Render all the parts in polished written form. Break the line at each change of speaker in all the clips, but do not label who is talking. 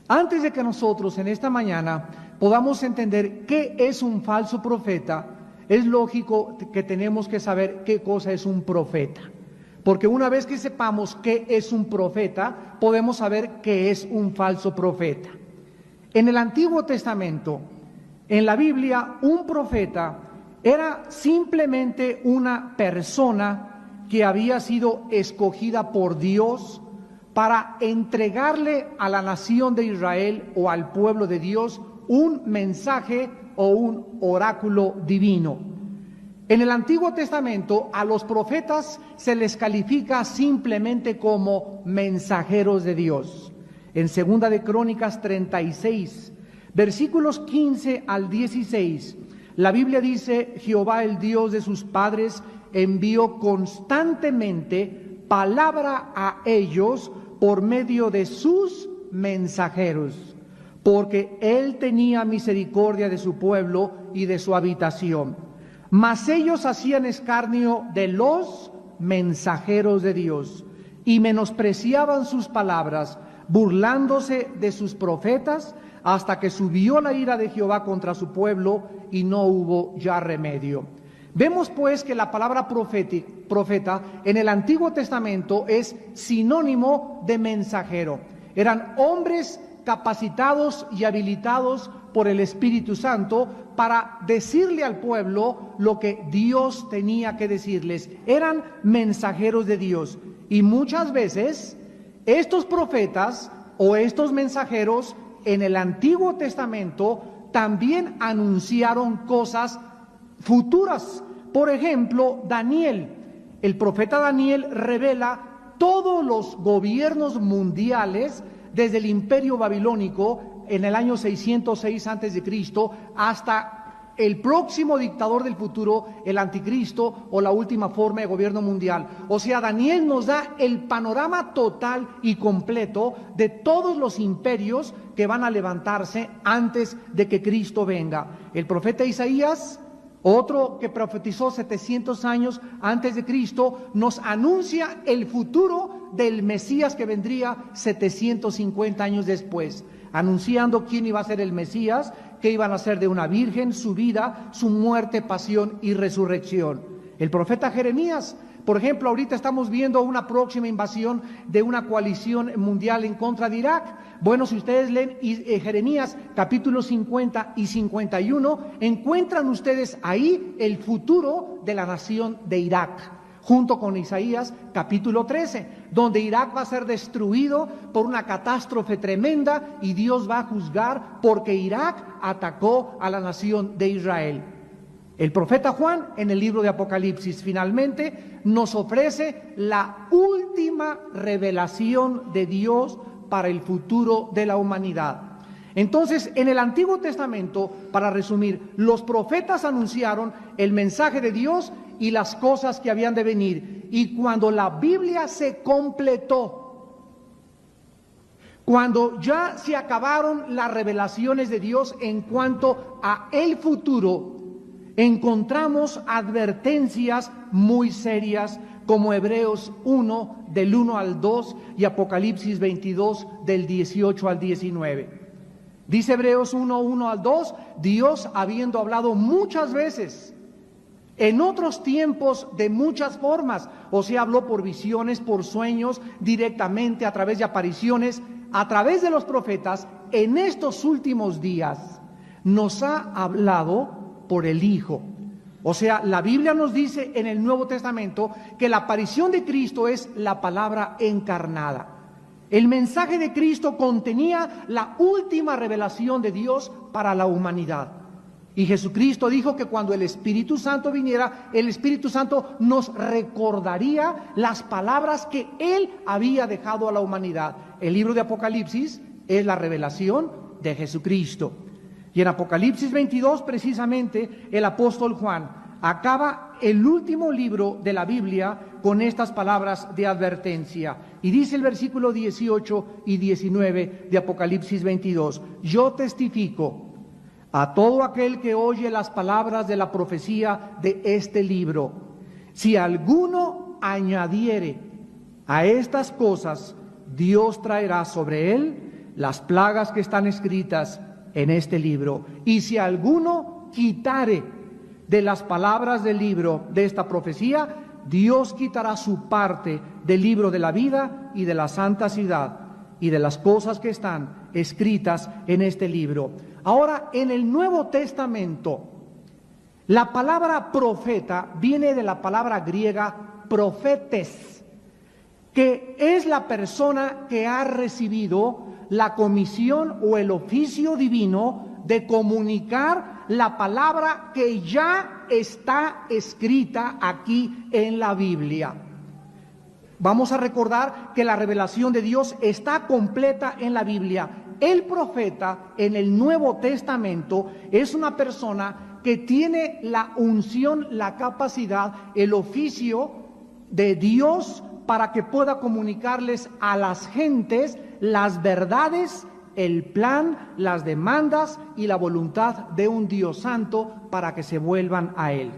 Antes de que nosotros en esta mañana podamos entender qué es un falso profeta, es lógico que tenemos que saber qué cosa es un profeta. Porque una vez que sepamos qué es un profeta, podemos saber qué es un falso profeta. En el Antiguo Testamento, en la Biblia, un profeta era simplemente una persona que había sido escogida por Dios para entregarle a la nación de Israel o al pueblo de Dios un mensaje o un oráculo divino. En el Antiguo Testamento a los profetas se les califica simplemente como mensajeros de Dios. En 2 de Crónicas 36, versículos 15 al 16, la Biblia dice: Jehová, el Dios de sus padres, envió constantemente palabra a ellos por medio de sus mensajeros, porque él tenía misericordia de su pueblo y de su habitación. Mas ellos hacían escarnio de los mensajeros de Dios y menospreciaban sus palabras, burlándose de sus profetas, hasta que subió la ira de Jehová contra su pueblo y no hubo ya remedio. Vemos pues que la palabra profeta en el Antiguo Testamento es sinónimo de mensajero. Eran hombres capacitados y habilitados por el Espíritu Santo para decirle al pueblo lo que Dios tenía que decirles. Eran mensajeros de Dios. Y muchas veces estos profetas o estos mensajeros en el Antiguo Testamento también anunciaron cosas futuras. Por ejemplo, Daniel, el profeta Daniel revela todos los gobiernos mundiales desde el Imperio Babilónico en el año 606 a.C. hasta el próximo dictador del futuro, el anticristo o la última forma de gobierno mundial. O sea, Daniel nos da el panorama total y completo de todos los imperios que van a levantarse antes de que Cristo venga. El profeta Isaías, otro que profetizó 700 años antes de Cristo, nos anuncia el futuro del Mesías que vendría 750 años después, anunciando quién iba a ser el Mesías, que iban a ser de una virgen, su vida, su muerte, pasión y resurrección. El profeta Jeremías, por ejemplo, ahorita estamos viendo una próxima invasión de una coalición mundial en contra de Irak. Bueno, si ustedes leen Jeremías capítulos 50 y 51, encuentran ustedes ahí el futuro de la nación de Irak, junto con Isaías capítulo 13, donde Irak va a ser destruido por una catástrofe tremenda y Dios va a juzgar porque Irak atacó a la nación de Israel. El profeta Juan, en el libro de Apocalipsis, finalmente nos ofrece la última revelación de Dios para el futuro de la humanidad. Entonces, en el Antiguo Testamento, para resumir, los profetas anunciaron el mensaje de Dios y las cosas que habían de venir. Y cuando la Biblia se completó, cuando ya se acabaron las revelaciones de Dios en cuanto a el futuro, encontramos advertencias muy serias como Hebreos 1 del 1 al 2 y Apocalipsis 22 del 18 al 19. Dice Hebreos 1, 1 al 2, Dios, habiendo hablado muchas veces, en otros tiempos de muchas formas, o sea, habló por visiones, por sueños, directamente a través de apariciones, a través de los profetas, en estos últimos días nos ha hablado por el Hijo. O sea, la Biblia nos dice en el Nuevo Testamento que la aparición de Cristo es la palabra encarnada. El mensaje de Cristo contenía la última revelación de Dios para la humanidad. Y Jesucristo dijo que cuando el Espíritu Santo viniera, el Espíritu Santo nos recordaría las palabras que Él había dejado a la humanidad. El libro de Apocalipsis es la revelación de Jesucristo. Y en Apocalipsis 22, precisamente, el apóstol Juan acaba el último libro de la Biblia con estas palabras de advertencia. Y dice el versículo 18 y 19 de Apocalipsis 22, yo testifico a todo aquel que oye las palabras de la profecía de este libro, si alguno añadiere a estas cosas, Dios traerá sobre él las plagas que están escritas en este libro. Y si alguno quitare de las palabras del libro de esta profecía, Dios quitará su parte del libro de la vida y de la santa ciudad y de las cosas que están escritas en este libro. Ahora, en el Nuevo Testamento, la palabra profeta viene de la palabra griega profetes, que es la persona que ha recibido la comisión o el oficio divino de comunicar la palabra que ya está escrita aquí en la Biblia. Vamos a recordar que la revelación de Dios está completa en la Biblia. El profeta en el Nuevo Testamento es una persona que tiene la unción, la capacidad, el oficio de Dios para que pueda comunicarles a las gentes las verdades, el plan, las demandas y la voluntad de un Dios santo para que se vuelvan a Él.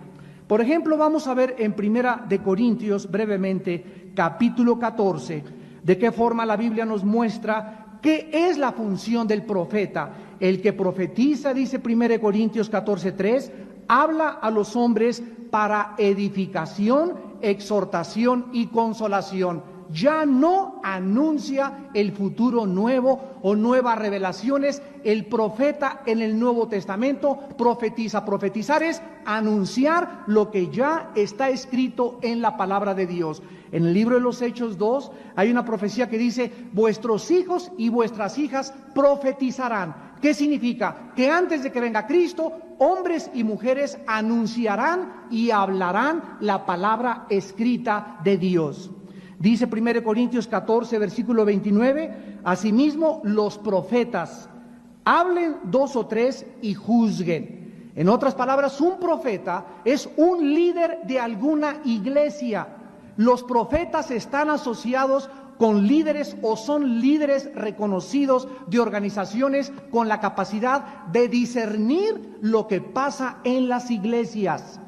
Por ejemplo, vamos a ver en Primera de Corintios brevemente, capítulo 14, de qué forma la Biblia nos muestra qué es la función del profeta. El que profetiza, dice 1 Corintios 14:3, habla a los hombres para edificación, exhortación y consolación. Ya no anuncia el futuro nuevo o nuevas revelaciones. El profeta en el Nuevo Testamento profetiza. Profetizar es anunciar lo que ya está escrito en la palabra de Dios. En el libro de los Hechos 2 hay una profecía que dice: vuestros hijos y vuestras hijas profetizarán. ¿Qué significa? Que antes de que venga Cristo, hombres y mujeres anunciarán y hablarán la palabra escrita de Dios. Dice 1 Corintios 14, versículo 29, asimismo los profetas hablen 2 o 3 y juzguen. En otras palabras, un profeta es un líder de alguna iglesia. Los profetas están asociados con líderes o son líderes reconocidos de organizaciones con la capacidad de discernir lo que pasa en las iglesias.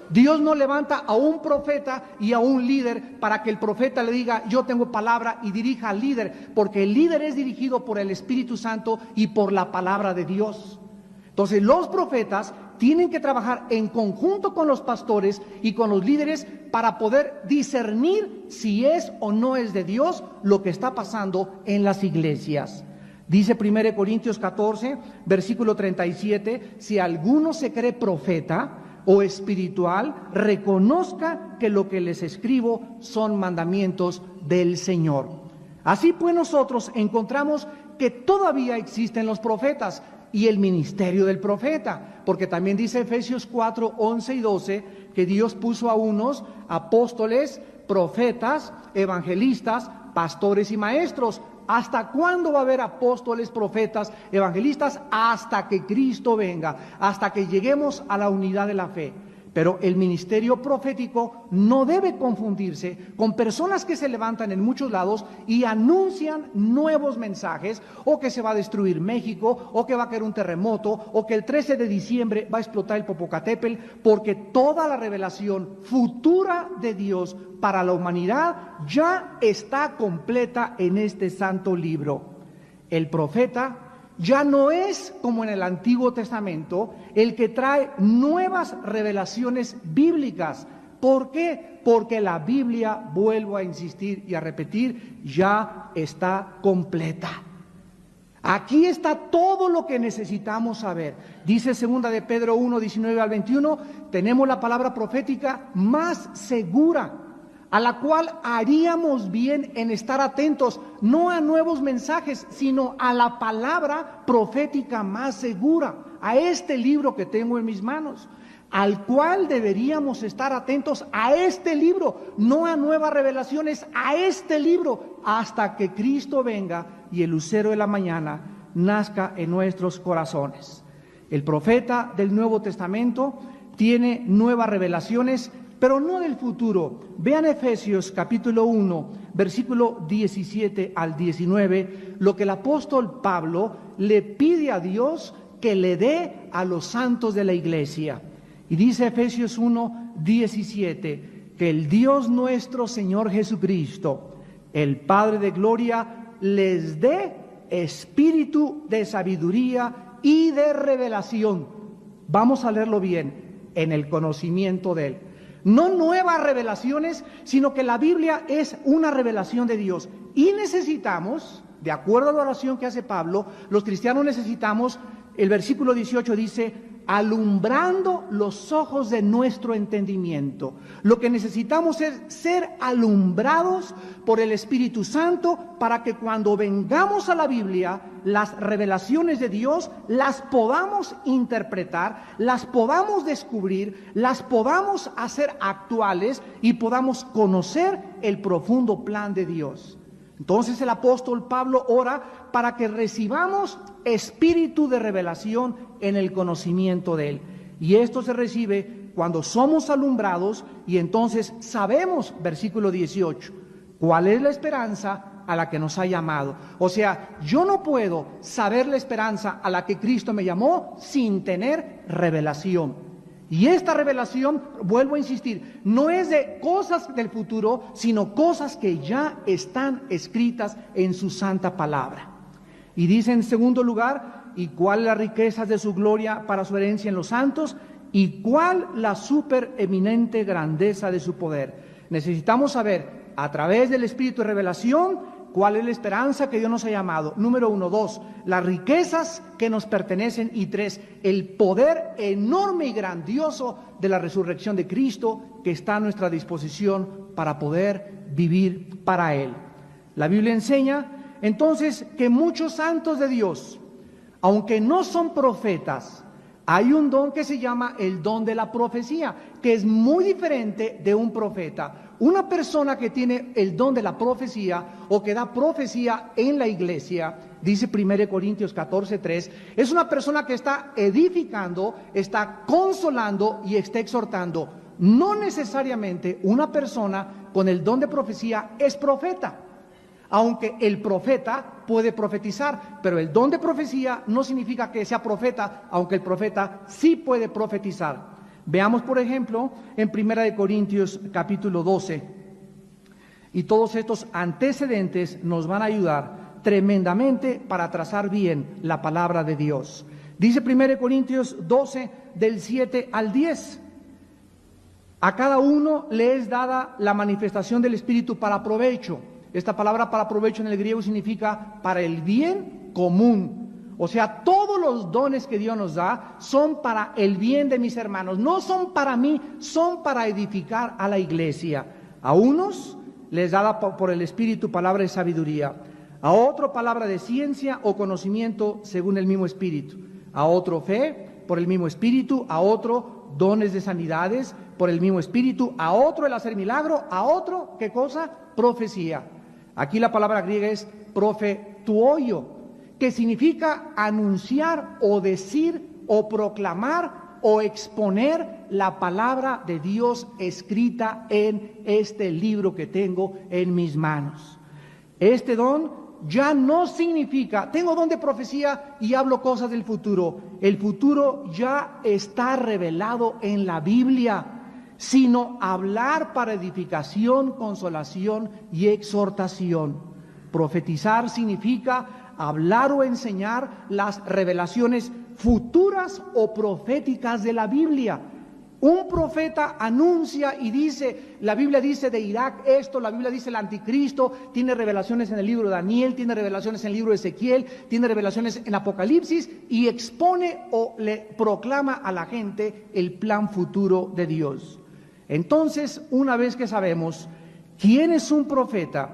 Dios no levanta a un profeta y a un líder para que el profeta le diga: yo tengo palabra, y dirija al líder, porque el líder es dirigido por el Espíritu Santo y por la palabra de Dios. Entonces los profetas tienen que trabajar en conjunto con los pastores y con los líderes para poder discernir si es o no es de Dios lo que está pasando en las iglesias. Dice 1 Corintios 14, versículo 37, si alguno se cree profeta o espiritual, reconozca que lo que les escribo son mandamientos del Señor. Así pues, nosotros encontramos que todavía existen los profetas y el ministerio del profeta, porque también dice Efesios 4, 11 y 12, que Dios puso a unos apóstoles, profetas, evangelistas, pastores y maestros. ¿Hasta cuándo va a haber apóstoles, profetas, evangelistas? Hasta que Cristo venga, hasta que lleguemos a la unidad de la fe. Pero el ministerio profético no debe confundirse con personas que se levantan en muchos lados y anuncian nuevos mensajes, o que se va a destruir México, o que va a caer un terremoto, o que el 13 de diciembre va a explotar el Popocatépetl, porque toda la revelación futura de Dios para la humanidad ya está completa en este santo libro. El profeta ya no es como en el Antiguo Testamento el que trae nuevas revelaciones bíblicas. ¿Por qué? Porque la Biblia, vuelvo a insistir y a repetir, ya está completa. Aquí está todo lo que necesitamos saber. Dice 2 de Pedro 1, 19 al 21, tenemos la palabra profética más segura, a la cual haríamos bien en estar atentos, no a nuevos mensajes, sino a la palabra profética más segura, a este libro que tengo en mis manos, al cual deberíamos estar atentos, a este libro, no a nuevas revelaciones, a este libro, hasta que Cristo venga y el lucero de la mañana nazca en nuestros corazones. El profeta del Nuevo Testamento tiene nuevas revelaciones, pero no del futuro. Vean Efesios capítulo 1, versículo 17 al 19, lo que el apóstol Pablo le pide a Dios que le dé a los santos de la iglesia. Y dice Efesios 1, 17, que el Dios nuestro Señor Jesucristo, el Padre de gloria, les dé espíritu de sabiduría y de revelación. Vamos a leerlo bien, en el conocimiento de Él. No nuevas revelaciones, sino que la Biblia es una revelación de Dios. Y necesitamos, de acuerdo a la oración que hace Pablo, los cristianos necesitamos, el versículo 18 dice, alumbrando los ojos de nuestro entendimiento. Lo que necesitamos es ser alumbrados por el Espíritu Santo para que cuando vengamos a la Biblia, las revelaciones de Dios las podamos interpretar, las podamos descubrir, las podamos hacer actuales y podamos conocer el profundo plan de Dios. Entonces el apóstol Pablo ora para que recibamos espíritu de revelación en el conocimiento de Él. Y esto se recibe cuando somos alumbrados y entonces sabemos, versículo 18, cuál es la esperanza a la que nos ha llamado. O sea, yo no puedo saber la esperanza a la que Cristo me llamó sin tener revelación. Y esta revelación, vuelvo a insistir, no es de cosas del futuro, sino cosas que ya están escritas en su santa palabra. Y dice en segundo lugar, ¿y cuál la riqueza de su gloria para su herencia en los santos? ¿Y cuál la supereminente grandeza de su poder? Necesitamos saber, a través del Espíritu de revelación, ¿cuál es la esperanza que Dios nos ha llamado? Número 1, 2, las riquezas que nos pertenecen. Y 3, el poder enorme y grandioso de la resurrección de Cristo que está a nuestra disposición para poder vivir para Él. La Biblia enseña entonces que muchos santos de Dios, aunque no son profetas, hay un don que se llama el don de la profecía, que es muy diferente de un profeta. Una persona que tiene el don de la profecía o que da profecía en la iglesia, dice 1 Corintios 14:3, es una persona que está edificando, está consolando y está exhortando. No necesariamente una persona con el don de profecía es profeta, aunque el profeta puede profetizar, pero el don de profecía no significa que sea profeta, aunque el profeta sí puede profetizar. Veamos, por ejemplo, en 1 Corintios capítulo 12, y todos estos antecedentes nos van a ayudar tremendamente para trazar bien la palabra de Dios. Dice 1 Corintios 12, del 7 al 10, a cada uno le es dada la manifestación del Espíritu para provecho. Esta palabra para provecho en el griego significa para el bien común. O sea, todos los dones que Dios nos da son para el bien de mis hermanos. No son para mí, son para edificar a la iglesia. A unos les da por el Espíritu palabra de sabiduría. A otro palabra de ciencia o conocimiento según el mismo Espíritu. A otro fe por el mismo Espíritu. A otro dones de sanidades por el mismo Espíritu. A otro el hacer milagro. A otro, ¿qué cosa? Profecía. Aquí la palabra griega es profetuoio, que significa anunciar o decir o proclamar o exponer la palabra de Dios escrita en este libro que tengo en mis manos. Este don ya no significa, tengo don de profecía y hablo cosas del futuro. El futuro ya está revelado en la Biblia, sino hablar para edificación, consolación y exhortación. Profetizar significa hablar o enseñar las revelaciones futuras o proféticas de la Biblia. Un profeta anuncia y dice, la Biblia dice de Irak esto, la Biblia dice el anticristo, tiene revelaciones en el libro de Daniel, tiene revelaciones en el libro de Ezequiel, tiene revelaciones en Apocalipsis y expone o le proclama a la gente el plan futuro de Dios. Entonces, una vez que sabemos quién es un profeta,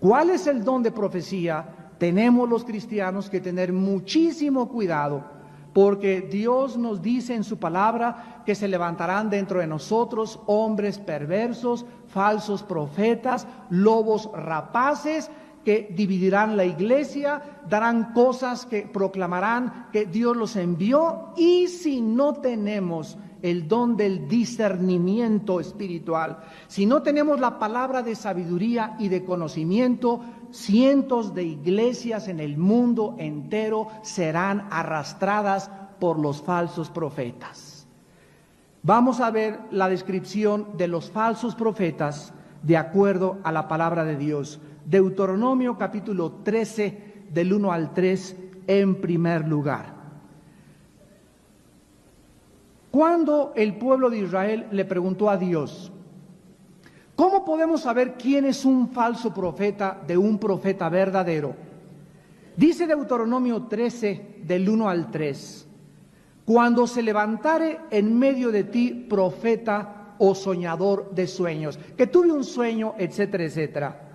cuál es el don de profecía, tenemos los cristianos que tener muchísimo cuidado, porque Dios nos dice en su palabra que se levantarán dentro de nosotros hombres perversos, falsos profetas, lobos rapaces, que dividirán la iglesia, darán cosas que proclamarán que Dios los envió, y si no tenemos el don del discernimiento espiritual, si no tenemos la palabra de sabiduría y de conocimiento, cientos de iglesias en el mundo entero serán arrastradas por los falsos profetas. Vamos a ver la descripción de los falsos profetas de acuerdo a la palabra de Dios. Deuteronomio capítulo 13 del 1 al 3 en primer lugar. Cuando el pueblo de Israel le preguntó a Dios, ¿cómo podemos saber quién es un falso profeta de un profeta verdadero? Dice Deuteronomio 13, del 1 al 3, cuando se levantare en medio de ti profeta o soñador de sueños, que tuve un sueño, etcétera, etcétera,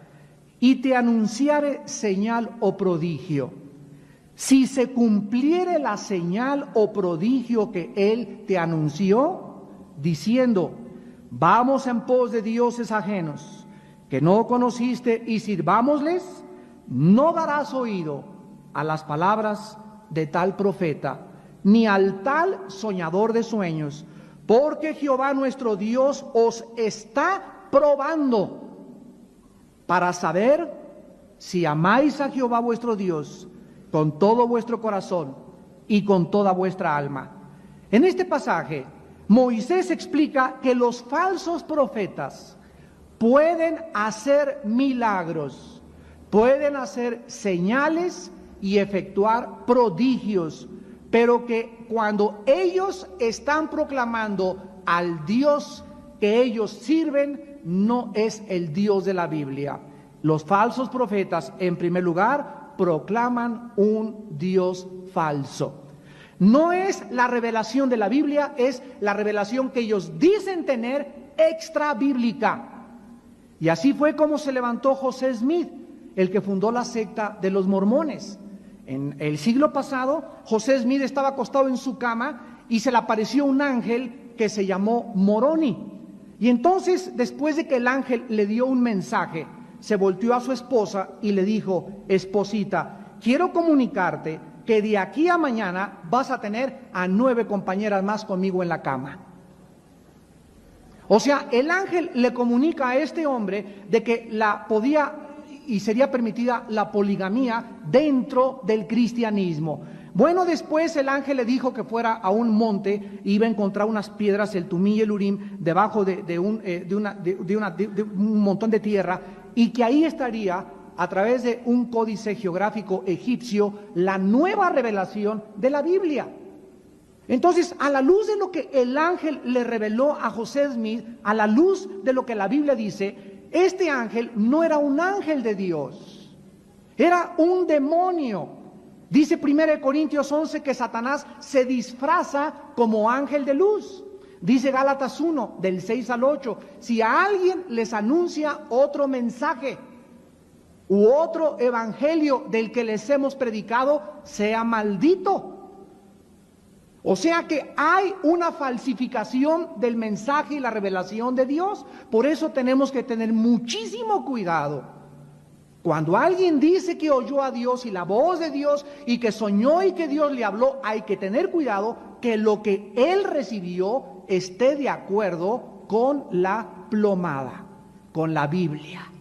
y te anunciare señal o prodigio, si se cumpliere la señal o prodigio que él te anunció, diciendo, vamos en pos de dioses ajenos, que no conociste, y sirvámosles, no darás oído a las palabras de tal profeta, ni al tal soñador de sueños, porque Jehová nuestro Dios os está probando para saber si amáis a Jehová vuestro Dios con todo vuestro corazón y con toda vuestra alma. En este pasaje, Moisés explica que los falsos profetas pueden hacer milagros, pueden hacer señales y efectuar prodigios, pero que cuando ellos están proclamando al Dios que ellos sirven, no es el Dios de la Biblia. Los falsos profetas, en primer lugar, proclaman un Dios falso. No es la revelación de la Biblia, es la revelación que ellos dicen tener extra bíblica. Y así fue como se levantó José Smith, el que fundó la secta de los mormones. En el siglo pasado, José Smith estaba acostado en su cama y se le apareció un ángel que se llamó Moroni. Y entonces, después de que el ángel le dio un mensaje, se volteó a su esposa y le dijo, esposita, quiero comunicarte que de aquí a mañana vas a tener a 9 compañeras más conmigo en la cama. O sea, el ángel le comunica a este hombre de que podía y sería permitida la poligamía dentro del cristianismo. Bueno, después el ángel le dijo que fuera a un monte, iba a encontrar unas piedras, el Tumí y el Urim, debajo de un montón de tierra, y que ahí estaría, a través de un códice geográfico egipcio, la nueva revelación de la Biblia. Entonces, a la luz de lo que el ángel le reveló a José Smith, a la luz de lo que la Biblia dice, este ángel no era un ángel de Dios, era un demonio. Dice 1 Corintios 11 que Satanás se disfraza como ángel de luz. Dice Gálatas 1, del 6 al 8, si a alguien les anuncia otro mensaje u otro evangelio del que les hemos predicado, sea maldito. O sea que hay una falsificación del mensaje y la revelación de Dios. Por eso tenemos que tener muchísimo cuidado. Cuando alguien dice que oyó a Dios y la voz de Dios y que soñó y que Dios le habló, hay que tener cuidado que lo que él recibió esté de acuerdo con la plomada, con la Biblia.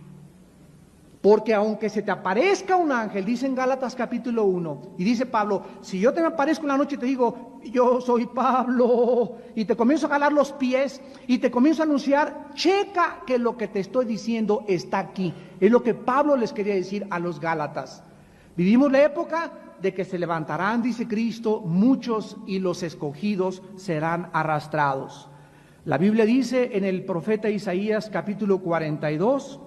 Porque aunque se te aparezca un ángel, dice en Gálatas capítulo 1, y dice Pablo, si yo te me aparezco en la noche y te digo, yo soy Pablo, y te comienzo a jalar los pies, y te comienzo a anunciar, checa que lo que te estoy diciendo está aquí. Es lo que Pablo les quería decir a los Gálatas. Vivimos la época de que se levantarán, dice Cristo, muchos, y los escogidos serán arrastrados. La Biblia dice en el profeta Isaías capítulo 42,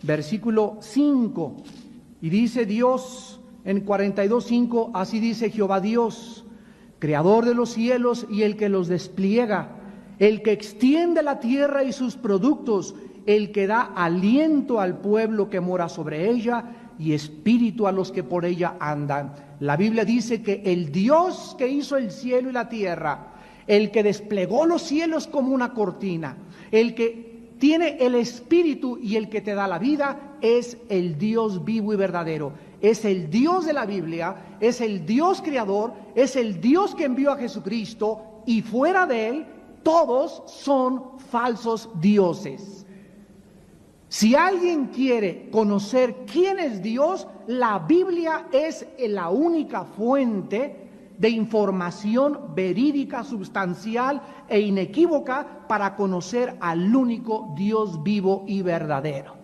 versículo 5, y dice Dios en 42:5, así dice Jehová Dios, creador de los cielos y el que los despliega, el que extiende la tierra y sus productos, el que da aliento al pueblo que mora sobre ella y espíritu a los que por ella andan. La Biblia dice que el Dios que hizo el cielo y la tierra, el que desplegó los cielos como una cortina, el que tiene el espíritu y el que te da la vida, es el Dios vivo y verdadero. Es el Dios de la Biblia, es el Dios creador, es el Dios que envió a Jesucristo, y fuera de él todos son falsos dioses. Si alguien quiere conocer quién es Dios, la Biblia es la única fuente de información verídica, sustancial e inequívoca para conocer al único Dios vivo y verdadero.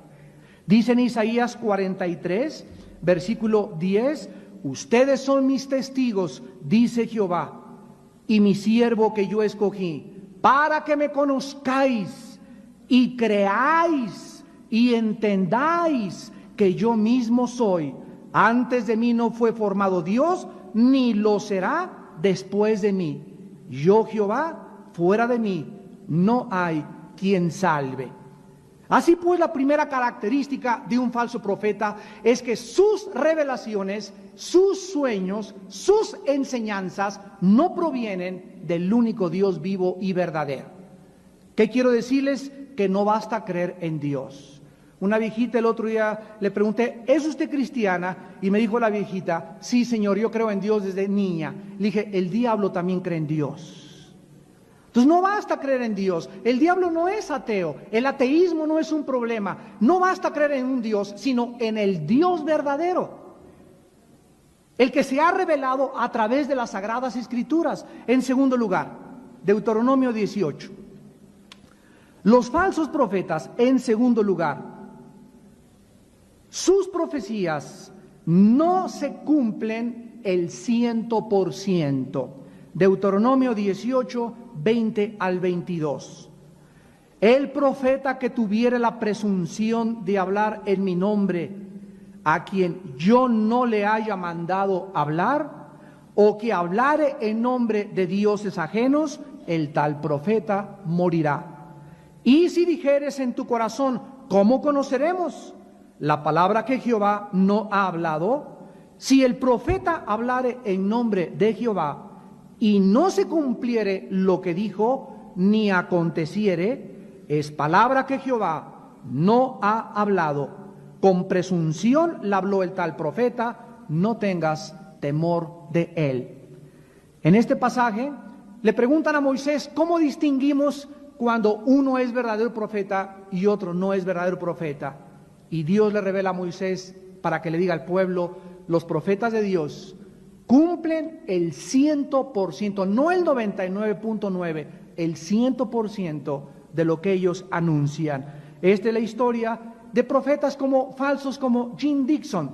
Dice en Isaías 43, versículo 10, ustedes son mis testigos, dice Jehová, y mi siervo que yo escogí, para que me conozcáis y creáis y entendáis que yo mismo soy. Antes de mí no fue formado Dios, ni lo será después de mí. Yo, Jehová, fuera de mí no hay quien salve. Así pues, la primera característica de un falso profeta es que sus revelaciones, sus sueños, sus enseñanzas no provienen del único Dios vivo y verdadero. ¿Qué quiero decirles? Que no basta creer en Dios. Una viejita el otro día le pregunté, ¿es usted cristiana? Y me dijo la viejita, sí señor, yo creo en Dios desde niña. Le dije, el diablo también cree en Dios. Entonces no basta creer en Dios, el diablo no es ateo, el ateísmo no es un problema, no basta creer en un Dios, sino en el Dios verdadero, el que se ha revelado a través de las Sagradas Escrituras. En segundo lugar, Deuteronomio 18. Los falsos profetas, en segundo lugar, sus profecías no se cumplen el 100%. Deuteronomio 18, 20 al 22. El profeta que tuviere la presunción de hablar en mi nombre, a quien yo no le haya mandado hablar, o que hablare en nombre de dioses ajenos, el tal profeta morirá. Y si dijeres en tu corazón, ¿cómo conoceremos la palabra que Jehová no ha hablado? Si el profeta hablare en nombre de Jehová, y no se cumpliere lo que dijo, ni aconteciere, es palabra que Jehová no ha hablado. Con presunción la habló el tal profeta, no tengas temor de él. En este pasaje le preguntan a Moisés, ¿cómo distinguimos cuando uno es verdadero profeta y otro no es verdadero profeta? Y Dios le revela a Moisés para que le diga al pueblo, los profetas de Dios cumplen el 100%, no el 99.9%, el 100% de lo que ellos anuncian. Esta es la historia de profetas como falsos como Jim Dixon.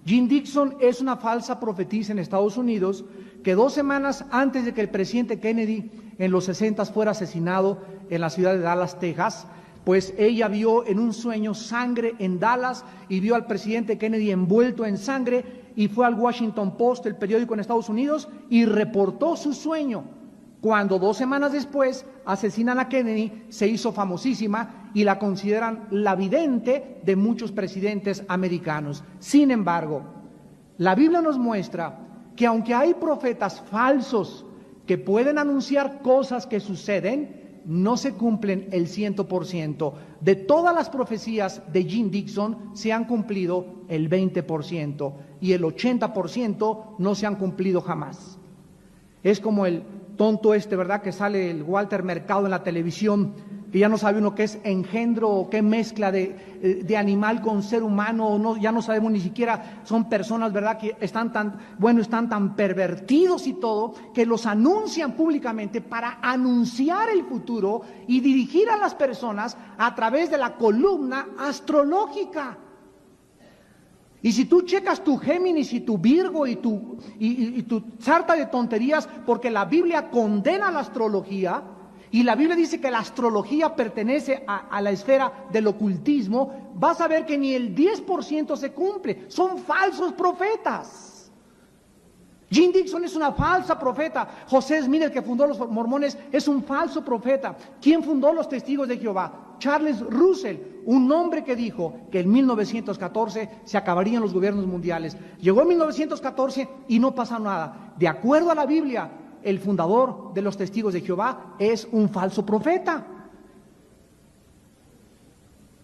Jim Dixon es una falsa profetisa en Estados Unidos que 2 semanas antes de que el presidente Kennedy en los 60 fuera asesinado en la ciudad de Dallas, Texas, pues ella vio en un sueño sangre en Dallas y vio al presidente Kennedy envuelto en sangre y fue al Washington Post, el periódico en Estados Unidos, y reportó su sueño. Cuando 2 semanas después asesinan a Kennedy, se hizo famosísima y la consideran la vidente de muchos presidentes americanos. Sin embargo, la Biblia nos muestra que aunque hay profetas falsos que pueden anunciar cosas que suceden, no se cumplen el 100%. De todas las profecías de Jim Dixon se han cumplido el 20% y el 80% no se han cumplido jamás. Es como el tonto ¿verdad? Que sale el Walter Mercado en la televisión, que ya no sabe uno qué es engendro o qué mezcla de animal con ser humano, o no, ya no sabemos ni siquiera, son personas, ¿verdad? Que están tan pervertidos y todo, que los anuncian públicamente para anunciar el futuro y dirigir a las personas a través de la columna astrológica. Y si tú checas tu Géminis y tu Virgo y tu sarta de tonterías, porque la Biblia condena la astrología, y la Biblia dice que la astrología pertenece a la esfera del ocultismo, vas a ver que ni el 10% se cumple. Son falsos profetas. Jim Dixon es una falsa profeta. José Smith, el que fundó los mormones, es un falso profeta. ¿Quién fundó los Testigos de Jehová? Charles Russell, un hombre que dijo que en 1914 se acabarían los gobiernos mundiales. Llegó en 1914 y no pasa nada. De acuerdo a la Biblia, el fundador de los Testigos de Jehová es un falso profeta.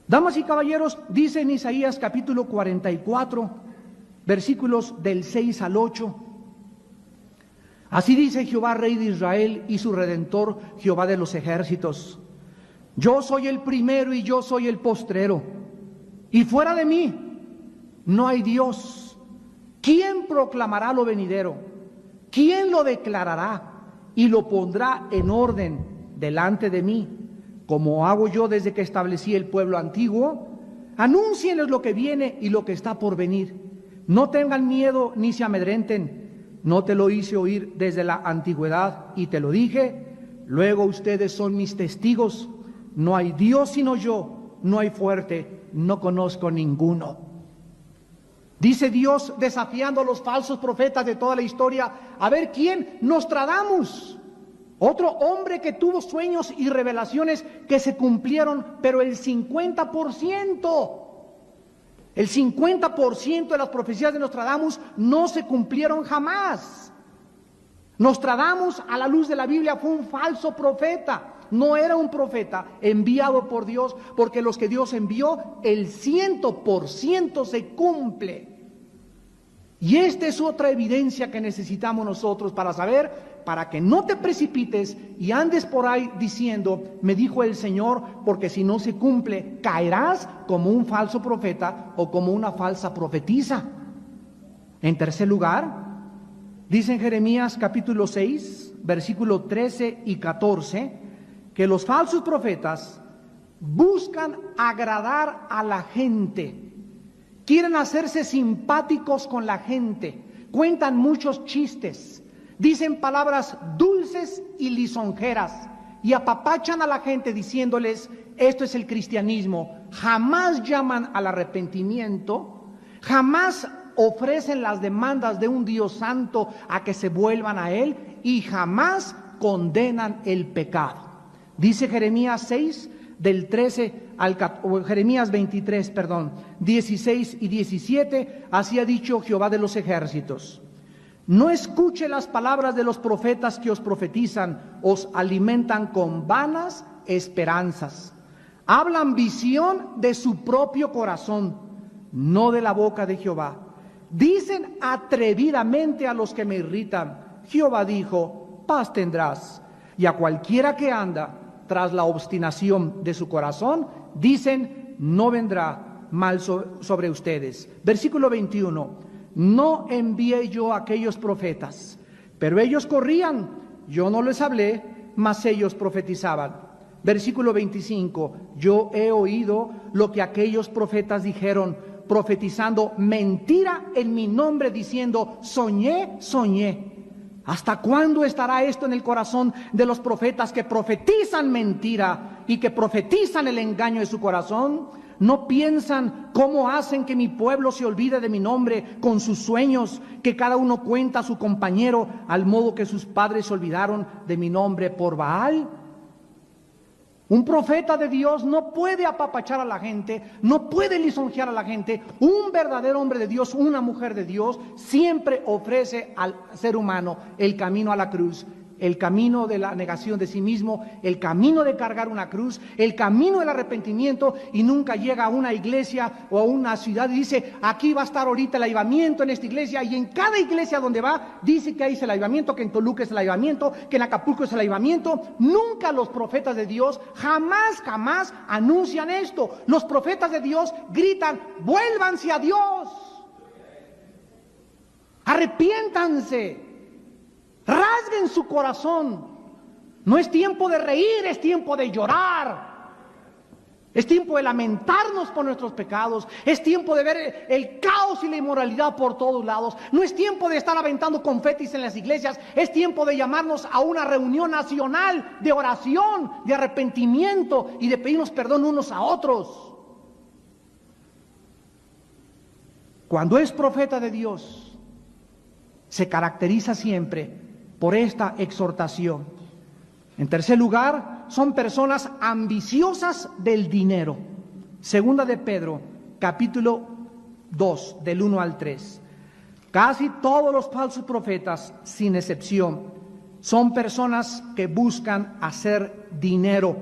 Damas y caballeros, dice en Isaías capítulo 44, versículos del 6 al 8, así dice Jehová, Rey de Israel y su Redentor, Jehová de los ejércitos: yo soy el primero y yo soy el postrero, y fuera de mí no hay Dios. ¿Quién proclamará lo venidero? ¿Quién lo declarará y lo pondrá en orden delante de mí? Como hago yo desde que establecí el pueblo antiguo, anúncienles lo que viene y lo que está por venir. No tengan miedo ni se amedrenten. No te lo hice oír desde la antigüedad y te lo dije. Luego ustedes son mis testigos. No hay Dios sino yo, no hay fuerte, no conozco ninguno. Dice Dios desafiando a los falsos profetas de toda la historia. A ver quién, Nostradamus, otro hombre que tuvo sueños y revelaciones que se cumplieron, pero el 50%. El 50% de las profecías de Nostradamus no se cumplieron jamás. Nostradamus, a la luz de la Biblia, fue un falso profeta. No era un profeta enviado por Dios, porque los que Dios envió, el 100% se cumple. Y esta es otra evidencia que necesitamos nosotros para saber, para que no te precipites y andes por ahí diciendo, me dijo el Señor, porque si no se cumple, caerás como un falso profeta o como una falsa profetisa. En tercer lugar, dice en Jeremías capítulo 6, versículo 13 y 14, que los falsos profetas buscan agradar a la gente. Quieren hacerse simpáticos con la gente, cuentan muchos chistes, dicen palabras dulces y lisonjeras y apapachan a la gente diciéndoles, esto es el cristianismo. Jamás llaman al arrepentimiento, jamás ofrecen las demandas de un Dios santo a que se vuelvan a Él y jamás condenan el pecado. Dice Jeremías 6, del 13 al Jeremías 23, 16 y 17, así ha dicho Jehová de los ejércitos. No escuche las palabras de los profetas que os profetizan, os alimentan con vanas esperanzas. Hablan visión de su propio corazón, no de la boca de Jehová. Dicen atrevidamente a los que me irritan, Jehová dijo, paz tendrás. Y a cualquiera que anda tras la obstinación de su corazón, dicen, no vendrá mal sobre ustedes. Versículo 21, no envié yo a aquellos profetas, pero ellos corrían, yo no les hablé, mas ellos profetizaban. Versículo 25, yo he oído lo que aquellos profetas dijeron, profetizando mentira en mi nombre, diciendo, soñé, soñé. ¿Hasta cuándo estará esto en el corazón de los profetas que profetizan mentira y que profetizan el engaño de su corazón? ¿No piensan cómo hacen que mi pueblo se olvide de mi nombre con sus sueños, que cada uno cuenta a su compañero, al modo que sus padres se olvidaron de mi nombre por Baal? Un profeta de Dios no puede apapachar a la gente, no puede lisonjear a la gente. Un verdadero hombre de Dios, una mujer de Dios, siempre ofrece al ser humano el camino a la cruz, el camino de la negación de sí mismo, el camino de cargar una cruz, el camino del arrepentimiento, y nunca llega a una iglesia o a una ciudad y dice, aquí va a estar ahorita el avivamiento en esta iglesia, y en cada iglesia donde va, dice que ahí es el avivamiento, que en Toluca es el avivamiento, que en Acapulco es el avivamiento. Nunca los profetas de Dios, jamás anuncian esto. Los profetas de Dios gritan, vuélvanse a Dios, arrepiéntanse, rasguen su corazón. No es tiempo de reír, es tiempo de llorar. Es tiempo de lamentarnos por nuestros pecados. Es tiempo de ver el caos y la inmoralidad por todos lados. No es tiempo de estar aventando confetis en las iglesias. Es tiempo de llamarnos a una reunión nacional de oración, de arrepentimiento y de pedirnos perdón unos a otros. Cuando es profeta de Dios, se caracteriza siempre por esta exhortación. En tercer lugar, son personas ambiciosas del dinero. Segunda de Pedro, capítulo 2, del 1 al 3. Casi todos los falsos profetas, sin excepción, son personas que buscan hacer dinero,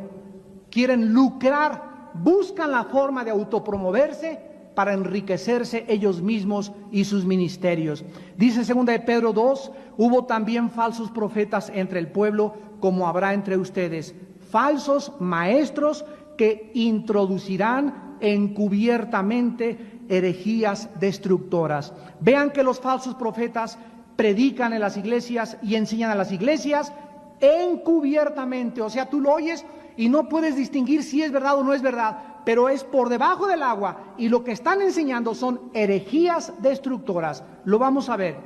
quieren lucrar, buscan la forma de autopromoverse para enriquecerse ellos mismos y sus ministerios. Dice segunda de Pedro 2, hubo también falsos profetas entre el pueblo, como habrá entre ustedes, falsos maestros que introducirán encubiertamente herejías destructoras. Vean que los falsos profetas predican en las iglesias y enseñan a las iglesias encubiertamente, o sea, tú lo oyes y no puedes distinguir si es verdad o no es verdad, pero es por debajo del agua, y lo que están enseñando son herejías destructoras. Lo vamos a ver.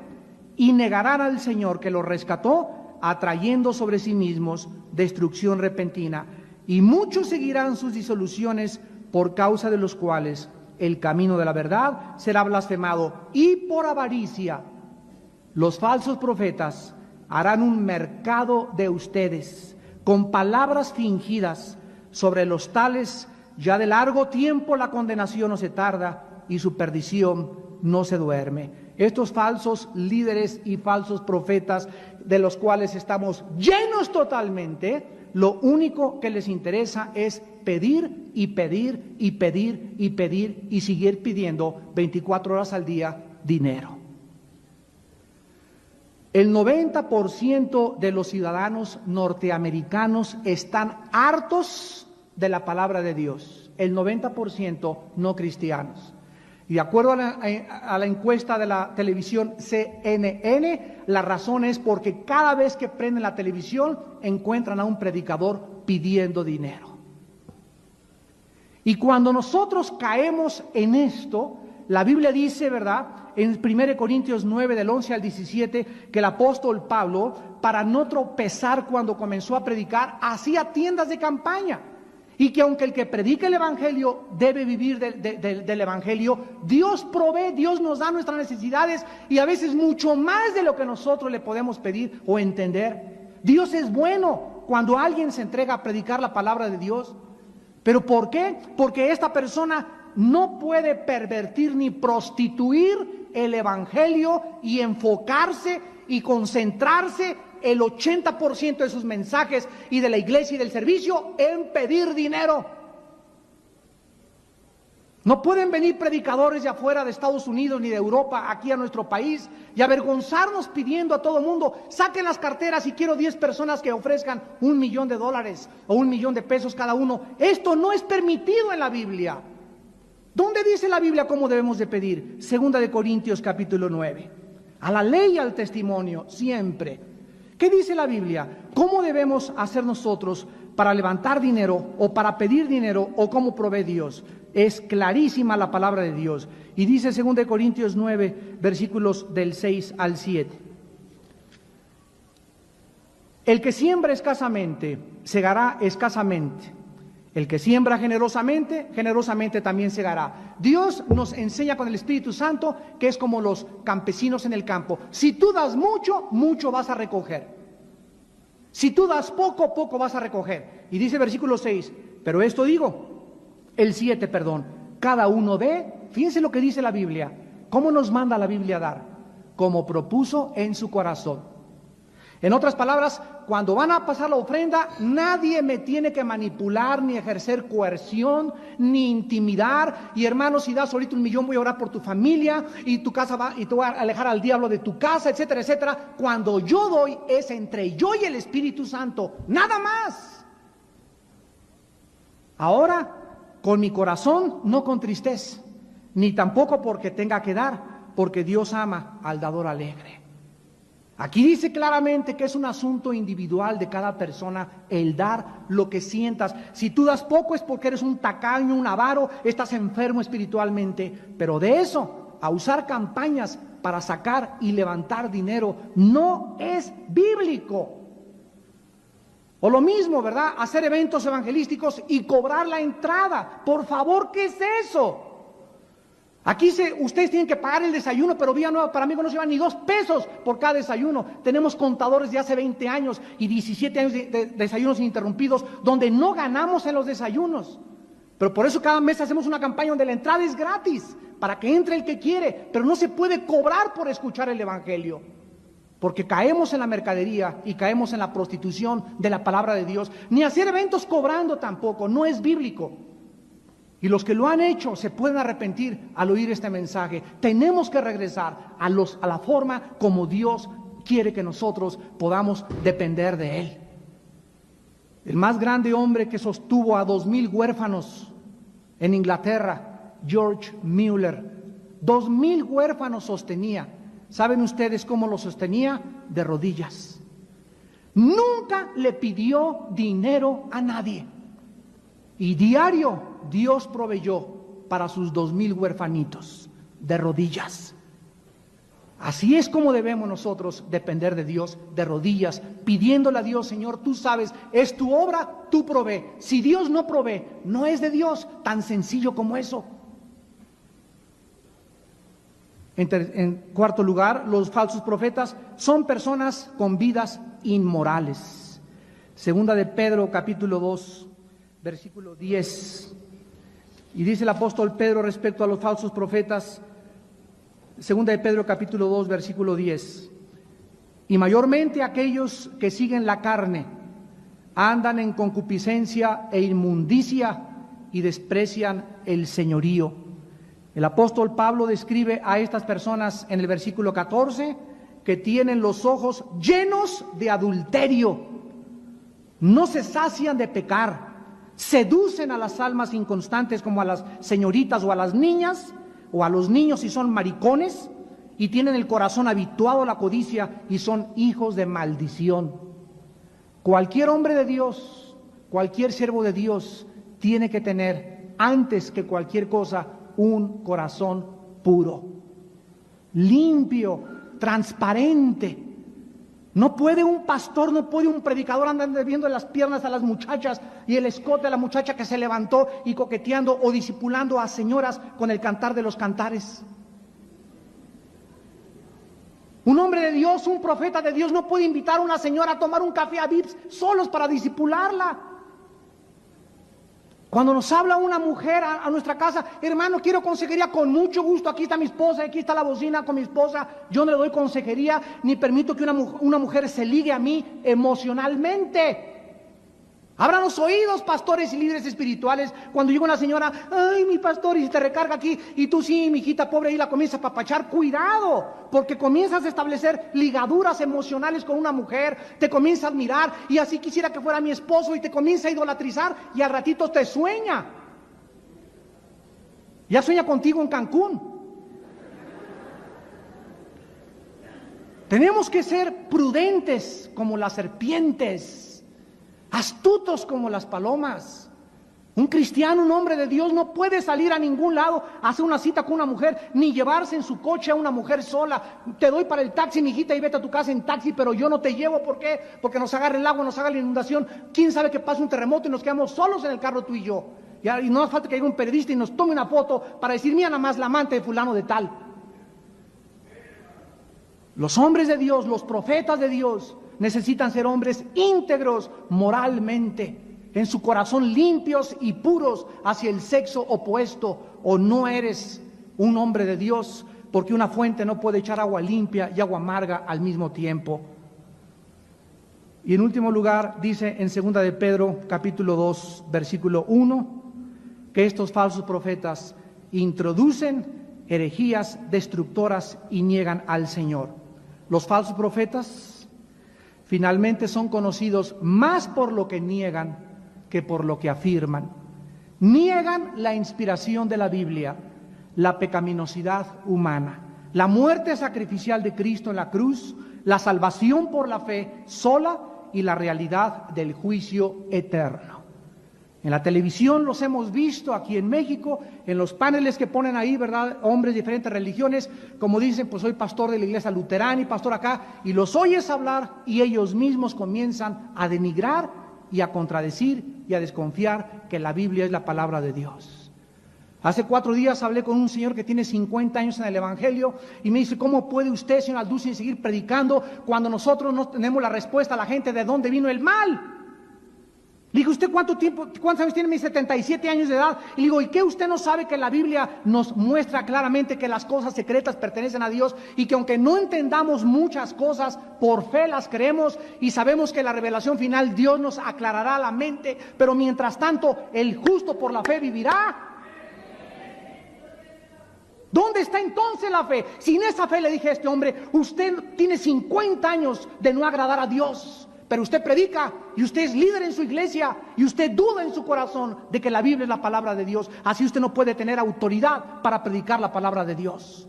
Y negarán al Señor que los rescató, atrayendo sobre sí mismos destrucción repentina. Y muchos seguirán sus disoluciones, por causa de los cuales el camino de la verdad será blasfemado. Y por avaricia, los falsos profetas harán un mercado de ustedes, con palabras fingidas. Sobre los tales, ya de largo tiempo la condenación no se tarda, y su perdición no se duerme. Estos falsos líderes y falsos profetas, de los cuales estamos llenos totalmente, lo único que les interesa es pedir y pedir y pedir y pedir y seguir pidiendo 24 horas al día dinero. El 90% de los ciudadanos norteamericanos están hartos de la palabra de Dios. El 90% no cristianos. Y de acuerdo a la encuesta de la televisión CNN, la razón es porque cada vez que prenden la televisión encuentran a un predicador pidiendo dinero. Y cuando nosotros caemos en esto, la Biblia dice, ¿verdad?, en 1 Corintios 9, del 11 al 17, que el apóstol Pablo, para no tropezar cuando comenzó a predicar, hacía tiendas de campaña. Y que aunque el que predica el Evangelio debe vivir del Evangelio, Dios provee, Dios nos da nuestras necesidades, y a veces mucho más de lo que nosotros le podemos pedir o entender. Dios es bueno cuando alguien se entrega a predicar la palabra de Dios. ¿Pero por qué? Porque esta persona no puede pervertir ni prostituir el Evangelio y enfocarse y concentrarse el 80% de sus mensajes y de la iglesia y del servicio en pedir dinero. No pueden venir predicadores de afuera de Estados Unidos ni de Europa aquí a nuestro país y avergonzarnos pidiendo a todo mundo: saquen las carteras y quiero 10 personas que ofrezcan $1,000,000 o $1,000,000 cada uno. Esto no es permitido en la Biblia. ¿Dónde dice la Biblia cómo debemos de pedir? 2 Corintios capítulo 9. A la ley y al testimonio, siempre. ¿Qué dice la Biblia? ¿Cómo debemos hacer nosotros para levantar dinero o para pedir dinero o cómo provee Dios? Es clarísima la palabra de Dios. Y dice 2 Corintios 9, versículos del 6 al 7. El que siembra escasamente, segará escasamente. El que siembra generosamente, generosamente también segará. Dios nos enseña con el Espíritu Santo que es como los campesinos en el campo. Si tú das mucho, mucho vas a recoger. Si tú das poco, poco vas a recoger. Y dice versículo 6, pero esto digo, el 7, perdón, cada uno dé, fíjense lo que dice la Biblia. ¿Cómo nos manda la Biblia a dar? Como propuso en su corazón. En otras palabras, cuando van a pasar la ofrenda, nadie me tiene que manipular, ni ejercer coerción, ni intimidar. Y hermano, si das ahorita $1,000,000, voy a orar por tu familia, y tu casa va, y te voy a alejar al diablo de tu casa, etcétera, etcétera. Cuando yo doy, es entre yo y el Espíritu Santo, nada más. Ahora, con mi corazón, no con tristeza, ni tampoco porque tenga que dar, porque Dios ama al dador alegre. Aquí dice claramente que es un asunto individual de cada persona el dar lo que sientas. Si tú das poco es porque eres un tacaño, un avaro, estás enfermo espiritualmente. Pero de eso, a usar campañas para sacar y levantar dinero, no es bíblico. O lo mismo, ¿verdad? Hacer eventos evangelísticos y cobrar la entrada. Por favor, ¿qué es eso? Aquí ustedes tienen que pagar el desayuno, pero Vía Nueva para amigos no se llevan ni $2 por cada desayuno. Tenemos contadores de hace 20 años y 17 años de desayunos ininterrumpidos, donde no ganamos en los desayunos. Pero por eso cada mes hacemos una campaña donde la entrada es gratis, para que entre el que quiere, pero no se puede cobrar por escuchar el Evangelio. Porque caemos en la mercadería y caemos en la prostitución de la palabra de Dios. Ni hacer eventos cobrando tampoco, no es bíblico. Y los que lo han hecho se pueden arrepentir al oír este mensaje. Tenemos que regresar a la forma como Dios quiere que nosotros podamos depender de Él. El más grande hombre que sostuvo a 2,000 huérfanos en Inglaterra, George Mueller. 2,000 huérfanos sostenía. ¿Saben ustedes cómo lo sostenía? De rodillas. Nunca le pidió dinero a nadie. Y diario Dios proveyó para sus 2000 huerfanitos de rodillas. Así es como debemos nosotros depender de Dios, de rodillas, pidiéndole a Dios: Señor, tú sabes, es tu obra, tú provee. Si Dios no provee, no es de Dios, tan sencillo como eso. En cuarto lugar, los falsos profetas son personas con vidas inmorales. Segunda de Pedro, capítulo 2, versículo 10. Y dice el apóstol Pedro respecto a los falsos profetas, segunda de Pedro, capítulo 2, versículo 10. Y mayormente aquellos que siguen la carne andan en concupiscencia e inmundicia y desprecian el señorío. El apóstol Pablo describe a estas personas en el versículo 14 que tienen los ojos llenos de adulterio, no se sacian de pecar, seducen a las almas inconstantes como a las señoritas o a las niñas, o a los niños si son maricones, y tienen el corazón habituado a la codicia y son hijos de maldición. Cualquier hombre de Dios, cualquier siervo de Dios tiene que tener, antes que cualquier cosa, un corazón puro, limpio, transparente. No puede un pastor, no puede un predicador andar viendo las piernas a las muchachas y el escote a la muchacha que se levantó y coqueteando o discipulando a señoras con el cantar de los cantares. Un hombre de Dios, un profeta de Dios no puede invitar a una señora a tomar un café a Vips solos para discipularla. Cuando nos habla una mujer a nuestra casa: hermano, quiero consejería, con mucho gusto, aquí está mi esposa, aquí está la bocina con mi esposa, yo no le doy consejería, ni permito que una mujer se ligue a mí emocionalmente. Abran los oídos, pastores y líderes espirituales, cuando llega una señora: ay, mi pastor, y se te recarga aquí, y tú sí, mi hijita pobre, y la comienzas a papachar. Cuidado, porque comienzas a establecer ligaduras emocionales con una mujer, te comienza a admirar, y así quisiera que fuera mi esposo, y te comienza a idolatrizar, y al ratito te sueña. Ya sueña contigo en Cancún. Tenemos que ser prudentes como las serpientes, astutos como las palomas. Un cristiano, un hombre de Dios, no puede salir a ningún lado a hacer una cita con una mujer, ni llevarse en su coche a una mujer sola. Te doy para el taxi, mijita, y vete a tu casa en taxi, pero yo no te llevo. ¿Por qué? Porque nos agarra el agua, nos agarra la inundación. ¿Quién sabe que pasa un terremoto y nos quedamos solos en el carro tú y yo? Y no hace falta que llegue un periodista y nos tome una foto para decir: mira nada más la amante de fulano de tal. Los hombres de Dios, los profetas de Dios, necesitan ser hombres íntegros moralmente, en su corazón limpios y puros hacia el sexo opuesto, o no eres un hombre de Dios, porque una fuente no puede echar agua limpia y agua amarga al mismo tiempo. Y en último lugar, dice en 2 de Pedro, capítulo 2, versículo 1, que estos falsos profetas introducen herejías destructoras y niegan al Señor. Los falsos profetas finalmente son conocidos más por lo que niegan que por lo que afirman. Niegan la inspiración de la Biblia, la pecaminosidad humana, la muerte sacrificial de Cristo en la cruz, la salvación por la fe sola y la realidad del juicio eterno. En la televisión los hemos visto aquí en México, en los paneles que ponen ahí, ¿verdad? Hombres de diferentes religiones, como dicen: pues soy pastor de la iglesia luterana y pastor acá, y los oyes hablar y ellos mismos comienzan a denigrar y a contradecir y a desconfiar que la Biblia es la palabra de Dios. Hace 4 días hablé con un señor que tiene 50 años en el Evangelio y me dice: ¿cómo puede usted, señor Alducin, seguir predicando cuando nosotros no tenemos la respuesta a la gente de dónde vino el mal? Le digo: ¿usted cuántos años tiene? Me dice: 77 años de edad. Y le digo: ¿y qué usted no sabe que la Biblia nos muestra claramente que las cosas secretas pertenecen a Dios y que aunque no entendamos muchas cosas, por fe las creemos y sabemos que la revelación final Dios nos aclarará la mente, pero mientras tanto el justo por la fe vivirá? ¿Dónde está entonces la fe? Sin esa fe, le dije a este hombre, usted tiene 50 años de no agradar a Dios, pero usted predica y usted es líder en su iglesia y usted duda en su corazón de que la Biblia es la palabra de Dios. Así usted no puede tener autoridad para predicar la palabra de Dios.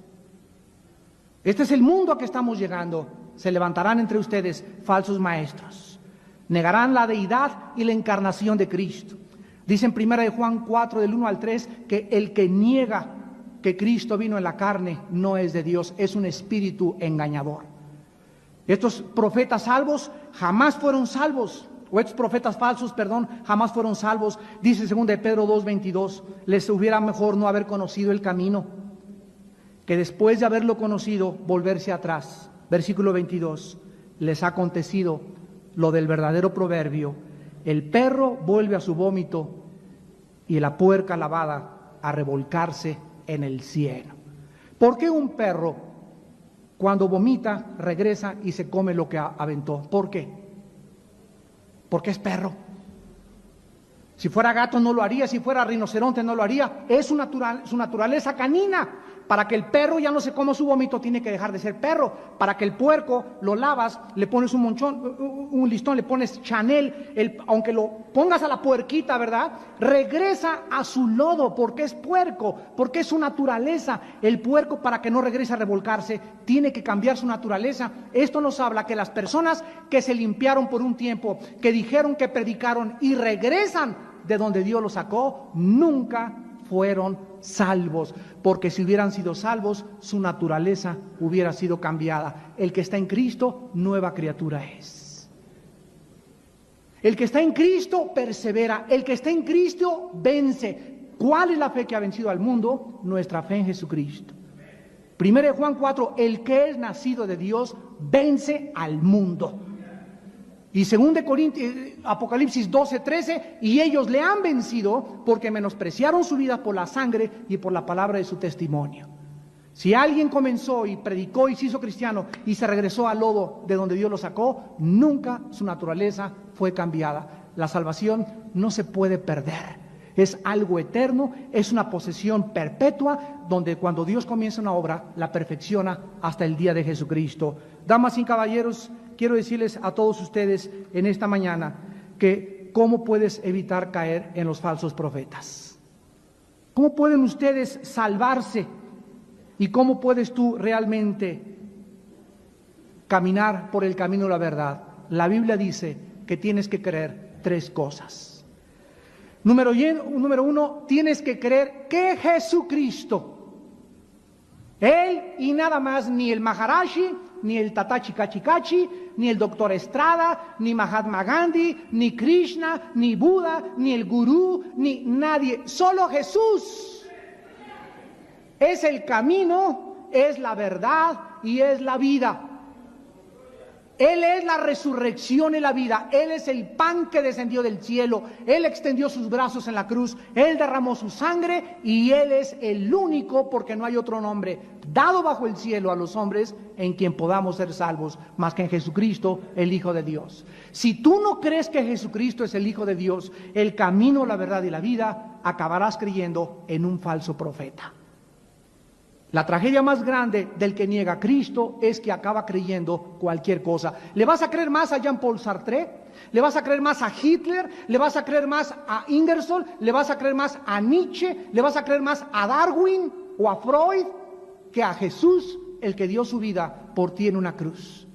Este es el mundo a que estamos llegando. Se levantarán entre ustedes falsos maestros. Negarán la deidad y la encarnación de Cristo. Dice en 1 Juan 4, del 1 al 3, que el que niega que Cristo vino en la carne no es de Dios, es un espíritu engañador. Estos profetas salvos jamás fueron salvos, o estos profetas falsos, perdón, jamás fueron salvos. Dice 2 de Pedro 2:22, les hubiera mejor no haber conocido el camino, que después de haberlo conocido, volverse atrás. Versículo 22, les ha acontecido lo del verdadero proverbio: el perro vuelve a su vómito y la puerca lavada a revolcarse en el cieno. ¿Por qué un perro cuando vomita regresa y se come lo que aventó? ¿Por qué? Porque es perro. Si fuera gato no lo haría, si fuera rinoceronte no lo haría. Es su naturaleza canina. Para que el perro ya no se coma su vómito, tiene que dejar de ser perro. Para que el puerco lo lavas, le pones un monchón, un listón, le pones Chanel, aunque lo pongas a la puerquita, ¿verdad? Regresa a su lodo porque es puerco, porque es su naturaleza. El puerco, para que no regrese a revolcarse, tiene que cambiar su naturaleza. Esto nos habla que las personas que se limpiaron por un tiempo, que dijeron, que predicaron y regresan de donde Dios los sacó, nunca fueron salvos, porque si hubieran sido salvos, su naturaleza hubiera sido cambiada. El que está en Cristo, nueva criatura es. El que está en Cristo persevera, el que está en Cristo vence. ¿Cuál es la fe que ha vencido al mundo? Nuestra fe en Jesucristo. 1 Juan 4, el que es nacido de Dios vence al mundo. Y 2 Apocalipsis 12:13, y ellos le han vencido porque menospreciaron su vida por la sangre y por la palabra de su testimonio. Si alguien comenzó y predicó y se hizo cristiano y se regresó al lodo de donde Dios lo sacó, nunca su naturaleza fue cambiada. La salvación no se puede perder. Es algo eterno, es una posesión perpetua, donde cuando Dios comienza una obra, la perfecciona hasta el día de Jesucristo. Damas y caballeros, quiero decirles a todos ustedes en esta mañana que cómo puedes evitar caer en los falsos profetas. ¿Cómo pueden ustedes salvarse? ¿Y cómo puedes tú realmente caminar por el camino de la verdad? La Biblia dice que tienes que creer 3 cosas. Número 1, tienes que creer que Jesucristo, Él y nada más, ni el Maharaji, ni el Tatachi Kachi, ni el Doctor Estrada, ni Mahatma Gandhi, ni Krishna, ni Buda, ni el Gurú, ni nadie, solo Jesús es el camino, es la verdad y es la vida. Él es la resurrección y la vida. Él es el pan que descendió del cielo. Él extendió sus brazos en la cruz. Él derramó su sangre y Él es el único, porque no hay otro nombre dado bajo el cielo a los hombres en quien podamos ser salvos, más que en Jesucristo, el Hijo de Dios. Si tú no crees que Jesucristo es el Hijo de Dios, el camino, la verdad y la vida, acabarás creyendo en un falso profeta. La tragedia más grande del que niega a Cristo es que acaba creyendo cualquier cosa. ¿Le vas a creer más a Jean-Paul Sartre? ¿Le vas a creer más a Hitler? ¿Le vas a creer más a Ingersoll? ¿Le vas a creer más a Nietzsche? ¿Le vas a creer más a Darwin o a Freud que a Jesús, el que dio su vida por ti en una cruz?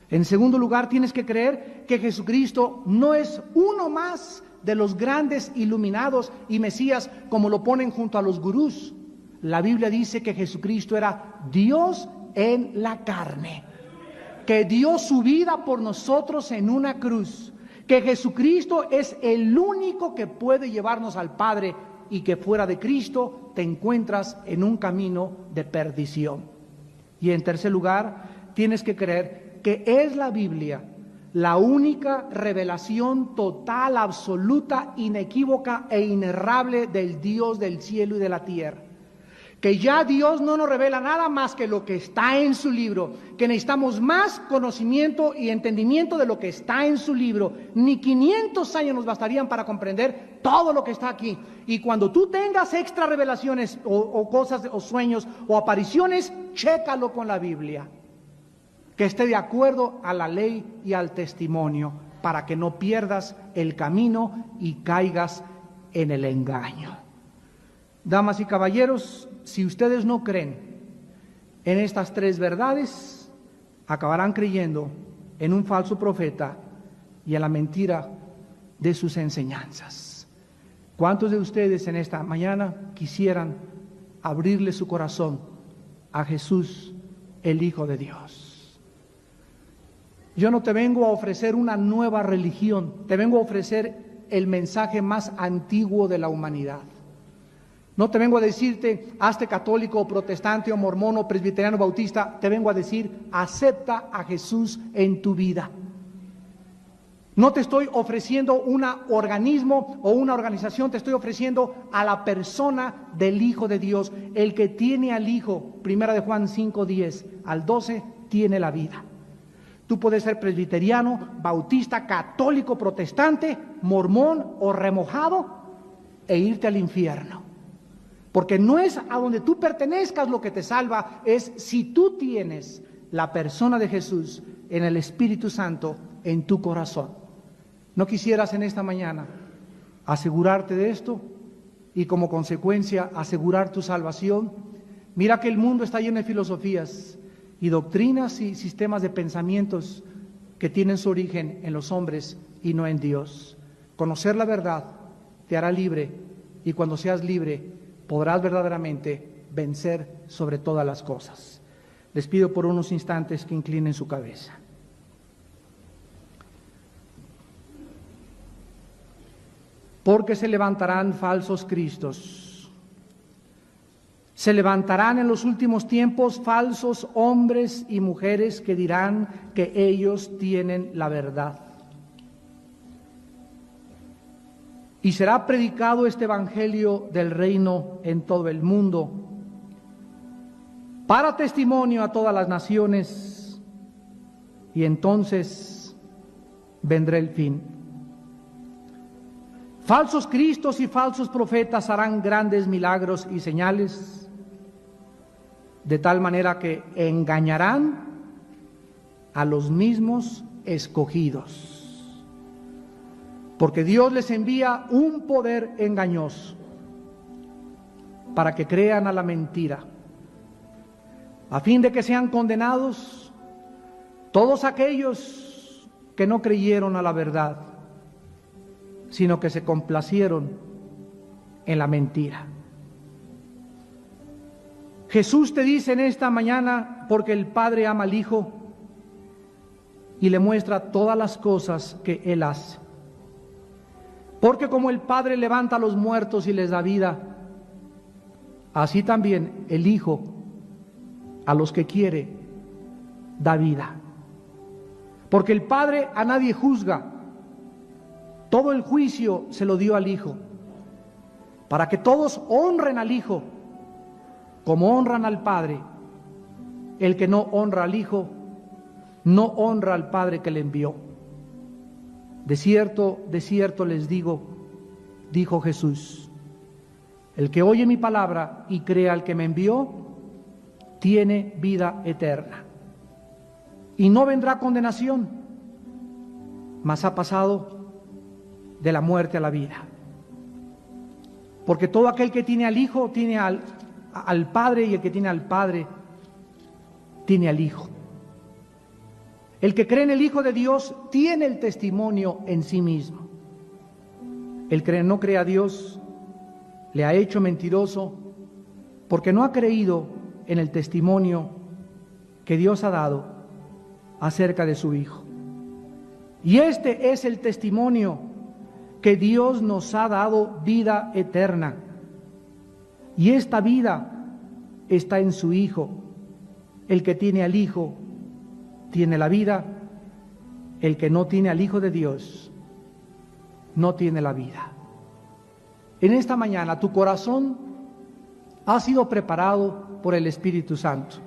En segundo lugar, tienes que creer que Jesucristo no es uno más de los grandes iluminados y Mesías como lo ponen junto a los gurús. La Biblia dice que Jesucristo era Dios en la carne, que dio su vida por nosotros en una cruz, que Jesucristo es el único que puede llevarnos al Padre y que fuera de Cristo te encuentras en un camino de perdición. Y en tercer lugar, tienes que creer que es la Biblia la única revelación total, absoluta, inequívoca e inerrable del Dios del cielo y de la tierra. Que ya Dios no nos revela nada más que lo que está en su libro, que necesitamos más conocimiento y entendimiento de lo que está en su libro. Ni 500 años nos bastarían para comprender todo lo que está aquí. Y cuando tú tengas extra revelaciones o cosas o sueños o apariciones, chécalo con la Biblia, que esté de acuerdo a la ley y al testimonio, para que no pierdas el camino y caigas en el engaño. Damas y caballeros, si ustedes no creen en estas 3 verdades, acabarán creyendo en un falso profeta y en la mentira de sus enseñanzas. ¿Cuántos de ustedes en esta mañana quisieran abrirle su corazón a Jesús, el Hijo de Dios? Yo no te vengo a ofrecer una nueva religión, te vengo a ofrecer el mensaje más antiguo de la humanidad. No te vengo a decirte, hazte católico o protestante o mormón o presbiteriano bautista, te vengo a decir, acepta a Jesús en tu vida. No te estoy ofreciendo un organismo o una organización, te estoy ofreciendo a la persona del Hijo de Dios. El que tiene al Hijo, 1 de Juan 5:10 al 12, tiene la vida. Tú puedes ser presbiteriano, bautista, católico, protestante, mormón o remojado e irte al infierno. Porque no es a donde tú pertenezcas lo que te salva, es si tú tienes la persona de Jesús en el Espíritu Santo en tu corazón. ¿No quisieras en esta mañana asegurarte de esto y como consecuencia asegurar tu salvación? Mira que el mundo está lleno de filosofías y doctrinas y sistemas de pensamientos que tienen su origen en los hombres y no en Dios. Conocer la verdad te hará libre y cuando seas libre podrás verdaderamente vencer sobre todas las cosas. Les pido por unos instantes que inclinen su cabeza. Porque se levantarán falsos cristos. Se levantarán en los últimos tiempos falsos hombres y mujeres que dirán que ellos tienen la verdad. Y será predicado este evangelio del reino en todo el mundo, para testimonio a todas las naciones, y entonces vendrá el fin. Falsos cristos y falsos profetas harán grandes milagros y señales, de tal manera que engañarán a los mismos escogidos, porque Dios les envía un poder engañoso para que crean a la mentira, a fin de que sean condenados todos aquellos que no creyeron a la verdad, sino que se complacieron en la mentira. Jesús te dice en esta mañana, porque el Padre ama al Hijo y le muestra todas las cosas que Él hace. Porque como el Padre levanta a los muertos y les da vida, así también el Hijo a los que quiere da vida. Porque el Padre a nadie juzga, todo el juicio se lo dio al Hijo, para que todos honren al Hijo como honran al Padre. El que no honra al Hijo, no honra al Padre que le envió. De cierto les digo, dijo Jesús, el que oye mi palabra y crea al que me envió, tiene vida eterna. Y no vendrá condenación, mas ha pasado de la muerte a la vida. Porque todo aquel que tiene al Hijo tiene al Padre, y el que tiene al Padre tiene al Hijo. El que cree en el Hijo de Dios tiene el testimonio en sí mismo. El que no cree a Dios le ha hecho mentiroso, porque no ha creído en el testimonio que Dios ha dado acerca de su Hijo. Y este es el testimonio, que Dios nos ha dado vida eterna, y esta vida está en su Hijo. El que tiene al Hijo tiene la vida, el que no tiene al Hijo de Dios no tiene la vida. En esta mañana tu corazón ha sido preparado por el Espíritu Santo.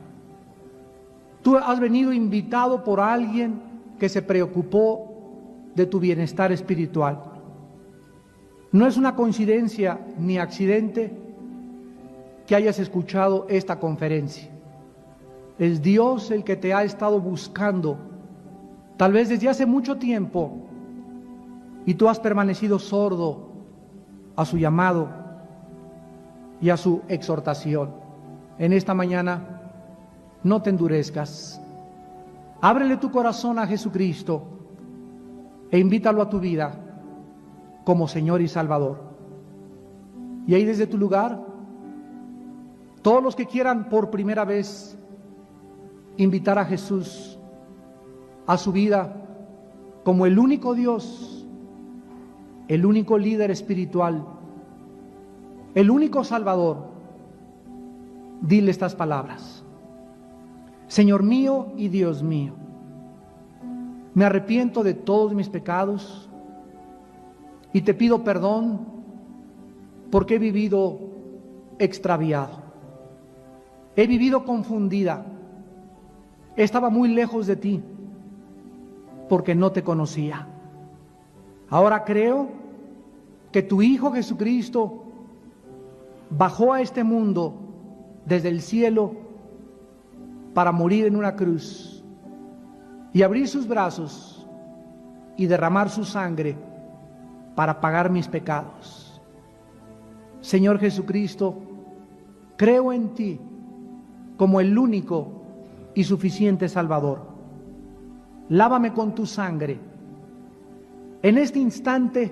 Tú has venido invitado por alguien que se preocupó de tu bienestar espiritual. No es una coincidencia ni accidente que hayas escuchado esta conferencia. Es Dios el que te ha estado buscando, tal vez desde hace mucho tiempo, y tú has permanecido sordo a su llamado y a su exhortación. En esta mañana, no te endurezcas. Ábrele tu corazón a Jesucristo e invítalo a tu vida como Señor y Salvador. Y ahí desde tu lugar, todos los que quieran por primera vez invitar a Jesús a su vida como el único Dios, el único líder espiritual, el único Salvador, dile estas palabras: Señor mío y Dios mío, me arrepiento de todos mis pecados y te pido perdón porque he vivido extraviado, he vivido confundida, estaba muy lejos de ti porque no te conocía. Ahora creo que tu Hijo Jesucristo bajó a este mundo desde el cielo para morir en una cruz y abrir sus brazos y derramar su sangre para pagar mis pecados. Señor Jesucristo, creo en ti como el único y suficiente Salvador. Lávame con tu sangre. En este instante